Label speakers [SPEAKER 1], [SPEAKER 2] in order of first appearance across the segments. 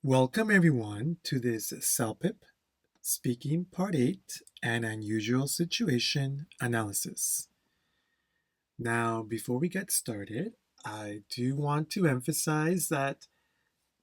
[SPEAKER 1] Welcome everyone to this CELPIP Speaking Part 8 and Unusual Situation Analysis. Now, before we get started, I do want to emphasize that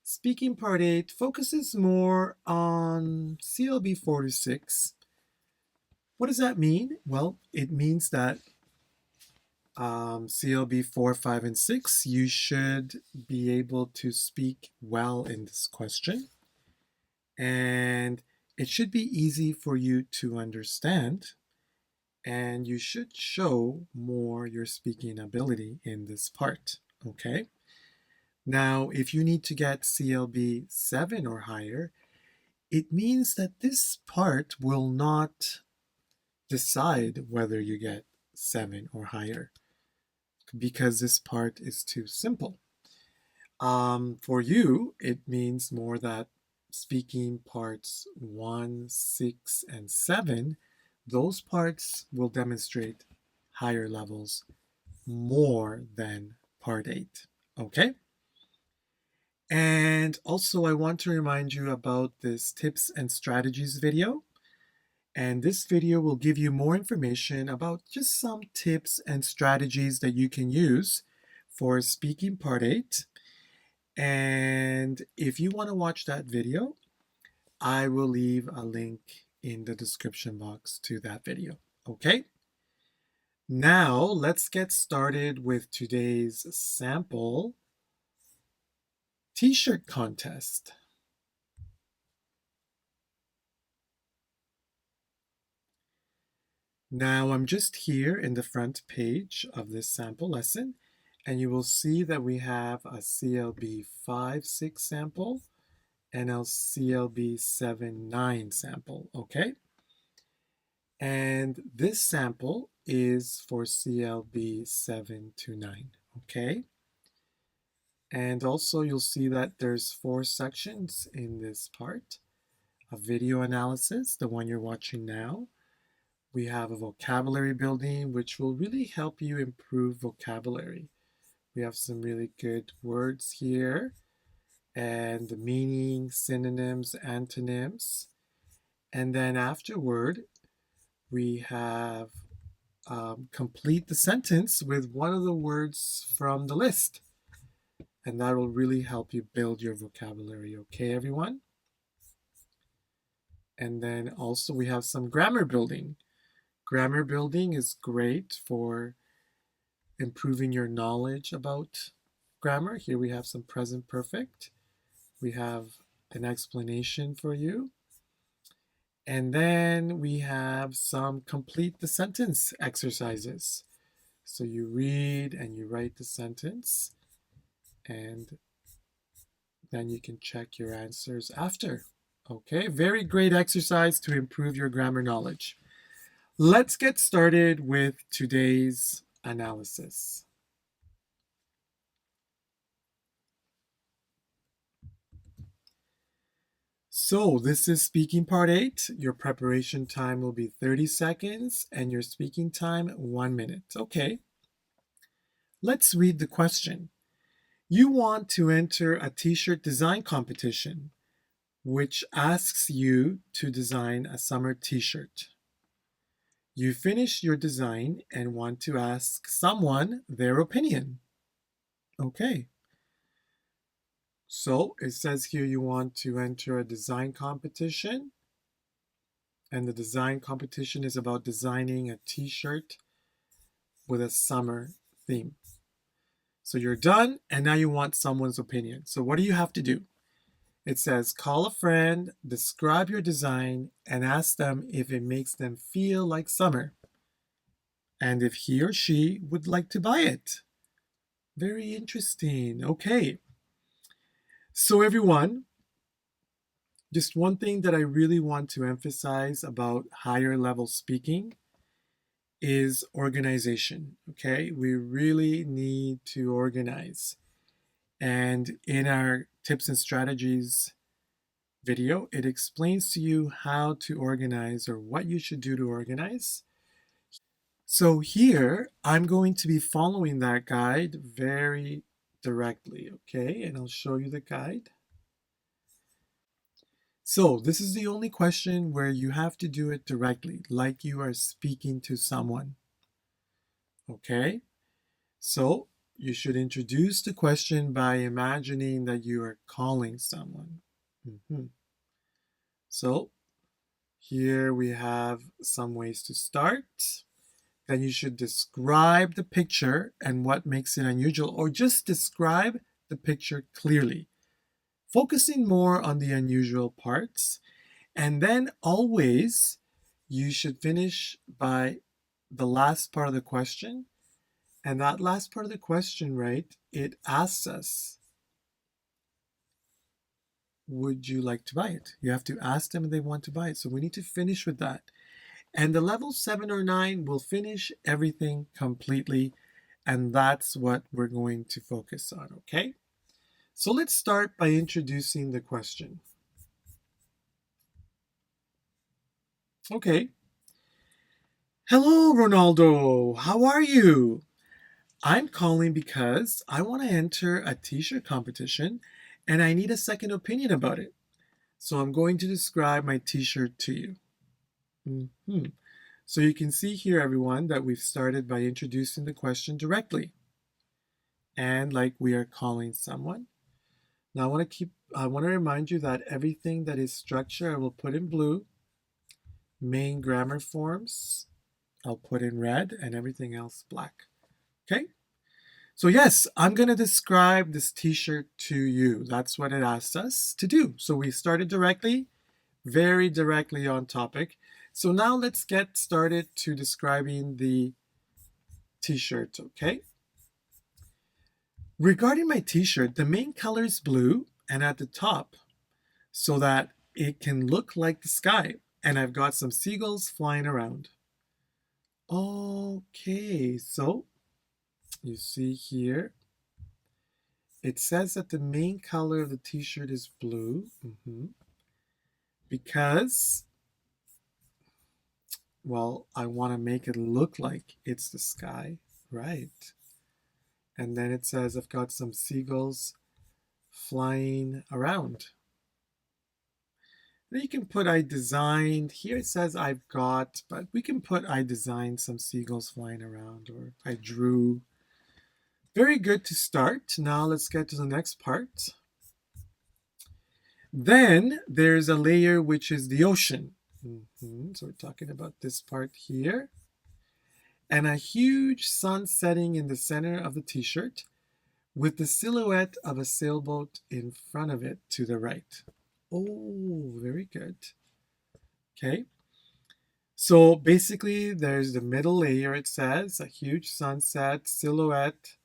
[SPEAKER 1] Speaking Part 8 focuses more on CLB 4 to 6. What does that mean? Well, it means that CLB 4, 5, and 6, you should be able to speak well in this question. And it should be easy for you to understand, and you should show more your speaking ability in this part, okay? Now, if you need to get CLB 7 or higher, it means that this part will not decide whether you get 7 or higher because this part is too simple. For you, it means more that speaking parts 1, 6, and 7, those parts will demonstrate higher levels more than part 8. Okay? And also, I want to remind you about this tips and strategies video. And this video will give you more information about just some tips and strategies that you can use for speaking part 8. And if you want to watch that video, I will leave a link in the description box to that video. Okay? Now, let's get started with today's sample t-shirt contest. Now, I'm just here in the front page of this sample lesson, and you will see that we have a CLB 5-6 sample and a CLB 7-9 sample, okay? And this sample is for CLB 7 to 9, okay? And also you'll see that there's 4 sections in this part. A video analysis, the one you're watching now. We have a vocabulary building, which will really help you improve vocabulary. We have some really good words here, and the meaning, synonyms, antonyms. And then afterward, we have complete the sentence with one of the words from the list. And that will really help you build your vocabulary. Okay, everyone? And then also we have some grammar building. Grammar building is great for improving your knowledge about grammar. Here we have some present perfect. We have an explanation for you. And then we have some complete the sentence exercises. So you read and you write the sentence, and then you can check your answers after. Okay, very great exercise to improve your grammar knowledge. Let's get started with today's analysis. So this is speaking part 8. Your preparation time will be 30 seconds and your speaking time 1 minute. Okay. Let's read the question. You want to enter a t-shirt design competition, which asks you to design a summer t-shirt. You finish your design and want to ask someone their opinion. Okay. So it says here you want to enter a design competition, and the design competition is about designing a t-shirt with a summer theme. So you're done, and now you want someone's opinion. So what do you have to do? It says call a friend, describe your design, and ask them if it makes them feel like summer, and if he or she would like to buy it. Very interesting. Okay. So everyone, just one thing that I really want to emphasize about higher level speaking is organization. Okay, we really need to organize. And in our tips and strategies video, it explains to you how to organize or what you should do to organize. So here, I'm going to be following that guide very directly, okay? And I'll show you the guide. So this is the only question where you have to do it directly, like you are speaking to someone. Okay? So you should introduce the question by imagining that you are calling someone. So here we have some ways to start. Then you should describe the picture and what makes it unusual, or just describe the picture clearly, focusing more on the unusual parts. And then always you should finish by the last part of the question. And that last part of the question, right, it asks us, would you like to buy it? You have to ask them if they want to buy it. So we need to finish with that. And the level 7 or 9 will finish everything completely. And that's what we're going to focus on, okay? So let's start by introducing the question. Okay. Hello, Ronaldo. How are you? I'm calling because I want to enter a t-shirt competition and I need a second opinion about it. So I'm going to describe my t-shirt to you. So you can see here, everyone, that we've started by introducing the question directly. And like we are calling someone. Now I want to remind you that everything that is structure I will put in blue. Main grammar forms I'll put in red, and everything else black. Okay? So yes, I'm going to describe this t-shirt to you. That's what it asked us to do. So we started directly, very directly on topic. So now let's get started to describing the t-shirt, okay? Regarding my t-shirt, the main color is blue and at the top so that it can look like the sky. And I've got some seagulls flying around. Okay, so you see here, it says that the main color of the t-shirt is blue because, well, I want to make it look like it's the sky, right? And then it says I've got some seagulls flying around. Then you can put I designed. Here it says I've got, but we can put I designed some seagulls flying around, or I drew. Very good to start. Now let's get to the next part. Then there's a layer which is the ocean. So we're talking about this part here. And a huge sun setting in the center of the t-shirt with the silhouette of a sailboat in front of it to the right. Oh, very good. Okay. So basically there's the middle layer, it says, a huge sunset silhouette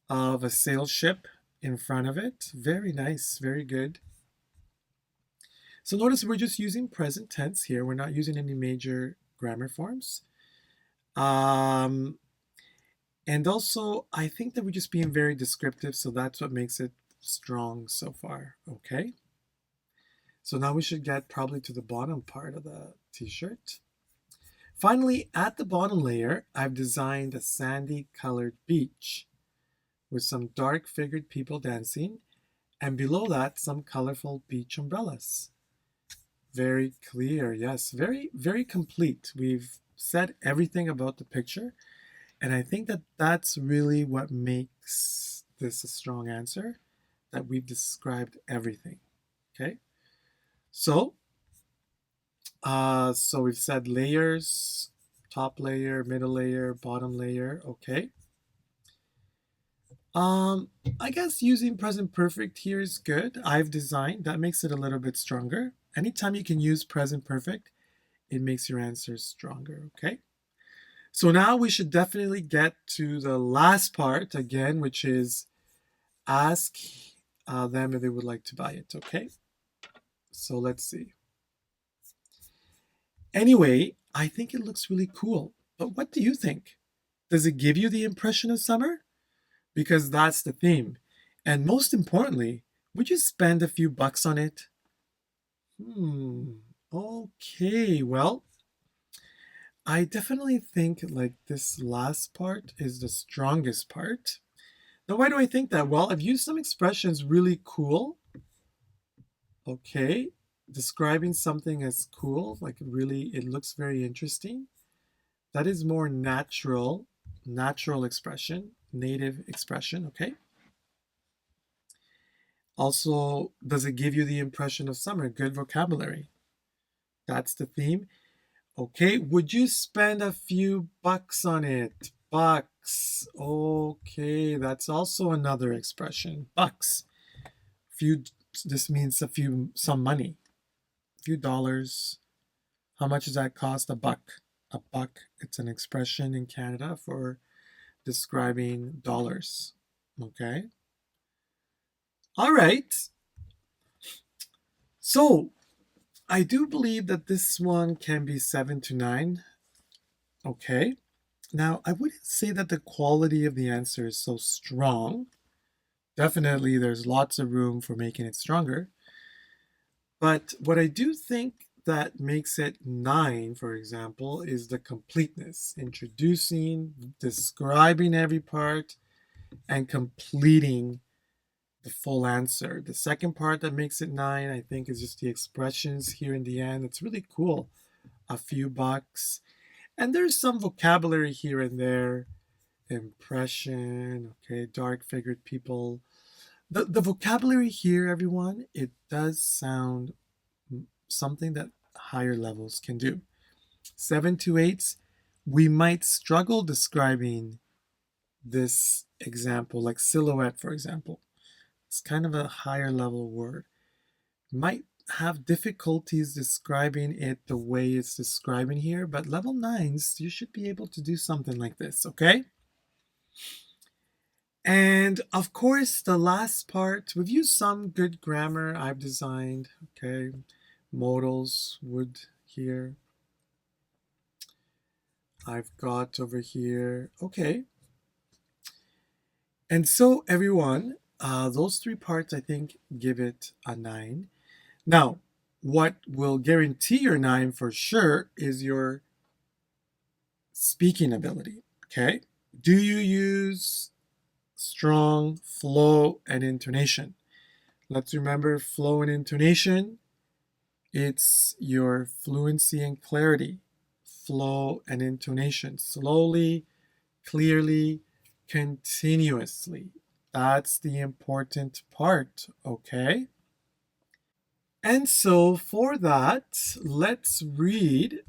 [SPEAKER 1] of a sail ship in front of it. Very nice, very good. So notice we're just using present tense here. We're not using any major grammar forms. And also, I think that we're just being very descriptive, so that's what makes it strong so far, okay? So now we should get probably to the bottom part of the t-shirt. Finally, at the bottom layer, I've designed a sandy colored beach with some dark figured people dancing, and below that, some colorful beach umbrellas. Very clear, yes, very, very complete. We've said everything about the picture, and I think that that's really what makes this a strong answer, that we've described everything, okay? So we've said layers, top layer, middle layer, bottom layer, okay? I guess using present perfect here is good. I've designed, that makes it a little bit stronger. Anytime you can use present perfect, it makes your answers stronger, okay? So now we should definitely get to the last part again, which is ask them if they would like to buy it, okay? So let's see. Anyway, I think it looks really cool, but what do you think? Does it give you the impression of summer? Because that's the theme. And most importantly, would you spend a few bucks on it? Okay, well, I definitely think like this last part is the strongest part. Now, why do I think that? Well, I've used some expressions really cool. Okay, describing something as cool, like really, it looks very interesting. That is more natural expression, native expression, okay? Also, does it give you the impression of summer? Good vocabulary. That's the theme. Okay, would you spend a few bucks on it? Bucks. Okay, that's also another expression. Bucks. Few, this means some money. A few dollars. How much does that cost? A buck. A buck. It's an expression in Canada for describing dollars. Okay. All right. So I do believe that this one can be 7 to 9. Okay. Now, I wouldn't say that the quality of the answer is so strong. Definitely, there's lots of room for making it stronger. But what I do think that makes it 9, for example, is the completeness, introducing, describing every part, and completing the full answer. The second part that makes it 9, I think, is just the expressions here in the end. It's really cool. A few bucks. And there's some vocabulary here and there. Impression, okay, dark figured people. The vocabulary here, everyone, it does sound something that higher levels can do. 7 to 8s, we might struggle describing this example, like silhouette, for example. It's kind of a higher level word. Might have difficulties describing it the way it's describing here, but level 9s, you should be able to do something like this, okay? And of course, the last part, we've used some good grammar I've designed, okay? Modals, would here. I've got over here, okay. And so everyone, those 3 parts, I think, give it a 9. Now, what will guarantee your 9 for sure is your speaking ability, okay? Do you use strong flow and intonation? Let's remember flow and intonation. It's your fluency and clarity. Flow and intonation. Slowly, clearly, continuously. That's the important part, okay? And so for that, let's read,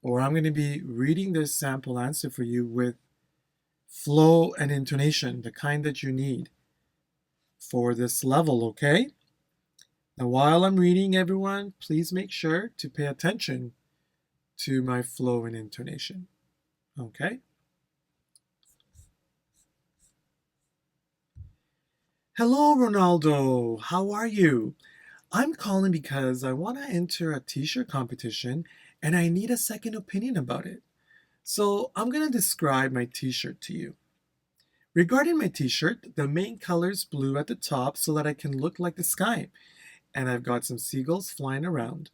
[SPEAKER 1] or I'm going to be reading this sample answer for you with flow and intonation, the kind that you need for this level, okay? Now, while I'm reading, everyone, please make sure to pay attention to my flow and intonation, okay? Hello, Ronaldo. How are you? I'm calling because I want to enter a t-shirt competition and I need a second opinion about it. So I'm going to describe my t-shirt to you. Regarding my t-shirt, the main color is blue at the top so that I can look like the sky. And I've got some seagulls flying around.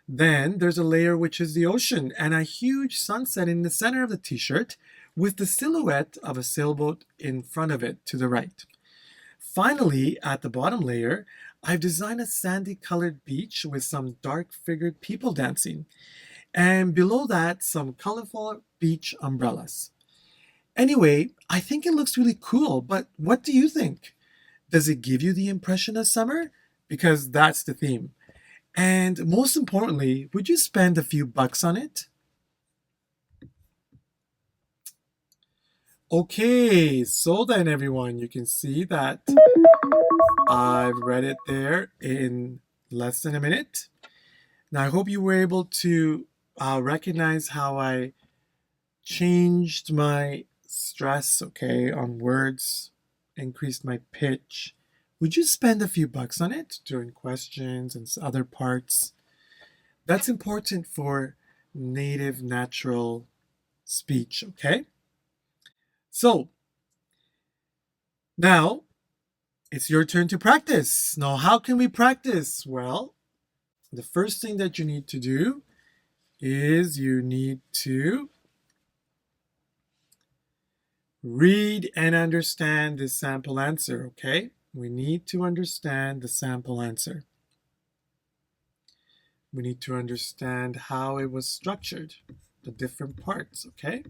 [SPEAKER 1] Then there's a layer which is the ocean and a huge sunset in the center of the t-shirt with the silhouette of a sailboat in front of it to the right. Finally, at the bottom layer, I've designed a sandy colored beach with some dark figured people dancing. And below that, some colorful beach umbrellas. Anyway, I think it looks really cool, but what do you think? Does it give you the impression of summer? Because that's the theme. And most importantly, would you spend a few bucks on it? Okay, so then everyone, you can see that I've read it there in less than a minute. Now, I hope you were able to recognize how I changed my stress, okay, on words, increased my pitch. Would you spend a few bucks on it during questions and other parts? That's important for native, natural speech, okay? So, now it's your turn to practice. Now, how can we practice? Well, the first thing that you need to do is you need to read and understand this sample answer, okay? We need to understand the sample answer. We need to understand how it was structured, the different parts, okay?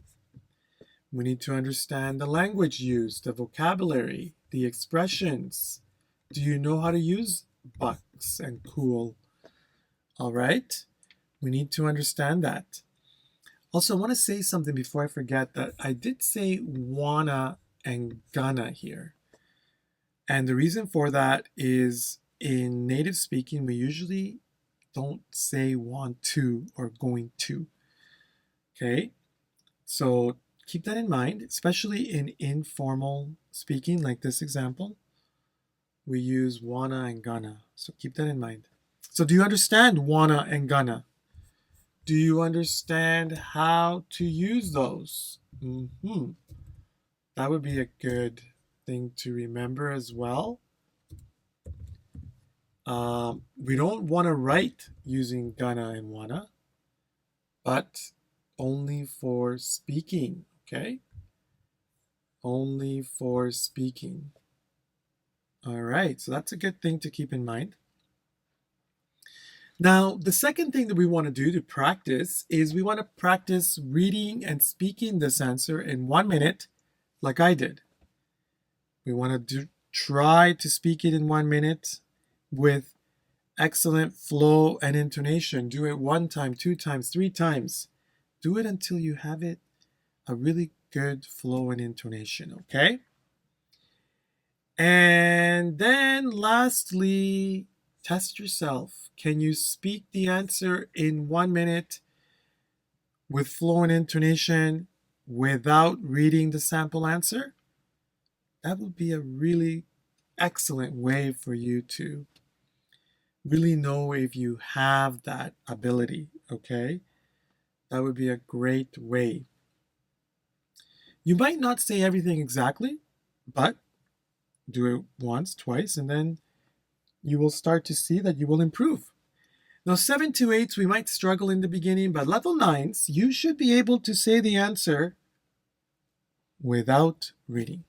[SPEAKER 1] We need to understand the language used, the vocabulary, the expressions. Do you know how to use bucks and cool? All right? We need to understand that. Also, I want to say something before I forget that I did say wanna and gonna here. And the reason for that is in native speaking, we usually don't say want to or going to. Okay? So keep that in mind, especially in informal speaking like this example. We use wanna and gonna. So keep that in mind. So do you understand wanna and gonna? Do you understand how to use those? That would be a good thing to remember as well. We don't want to write using gonna and wanna, but only for speaking, okay? Only for speaking. All right, so that's a good thing to keep in mind. Now, the second thing that we want to do to practice is we want to practice reading and speaking this answer in 1 minute, like I did. We want to try to speak it in 1 minute with excellent flow and intonation. Do it 1 time, 2 times, 3 times. Do it until you have it a really good flow and intonation, okay? And then lastly, test yourself. Can you speak the answer in 1 minute with flow and intonation without reading the sample answer? That would be a really excellent way for you to really know if you have that ability, okay? That would be a great way. You might not say everything exactly, but do it once, twice, and then you will start to see that you will improve. Now, 7 to 8s, we might struggle in the beginning, but level 9s, you should be able to say the answer without reading.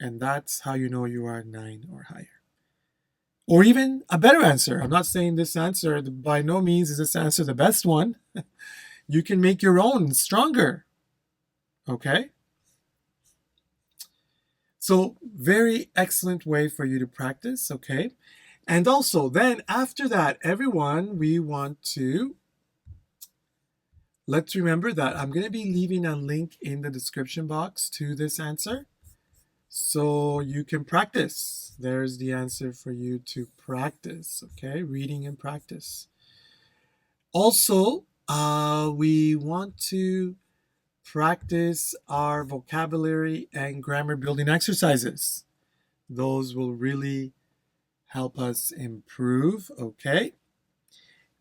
[SPEAKER 1] And that's how you know you are 9 or higher. Or even a better answer. I'm not saying this answer, by no means is this answer the best one. You can make your own stronger. Okay? So, very excellent way for you to practice, okay? And also, then after that, everyone, we want to, let's remember that I'm going to be leaving a link in the description box to this answer so you can practice. There's the answer for you to practice, okay? Reading and practice. Also, we want to practice our vocabulary and grammar building exercises. Those will really help us improve, okay?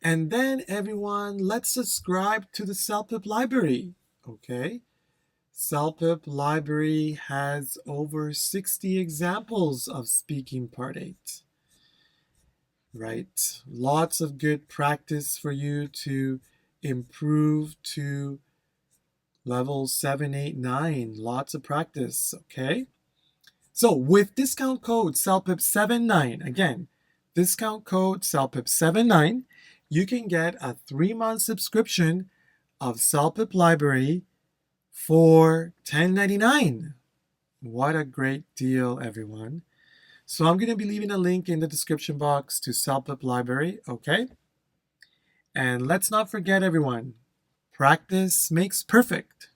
[SPEAKER 1] And then everyone, let's subscribe to the CELPIP library, okay? CELPIP library has over 60 examples of speaking part 8, right? Lots of good practice for you to improve to level 7, 8, 9. Lots of practice, okay? So with discount code CELPIP79, again, discount code CELPIP79, you can get a 3-month subscription of CELPIP Library for $10.99. What a great deal, everyone. So I'm going to be leaving a link in the description box to CELPIP Library, okay? And let's not forget, everyone, practice makes perfect.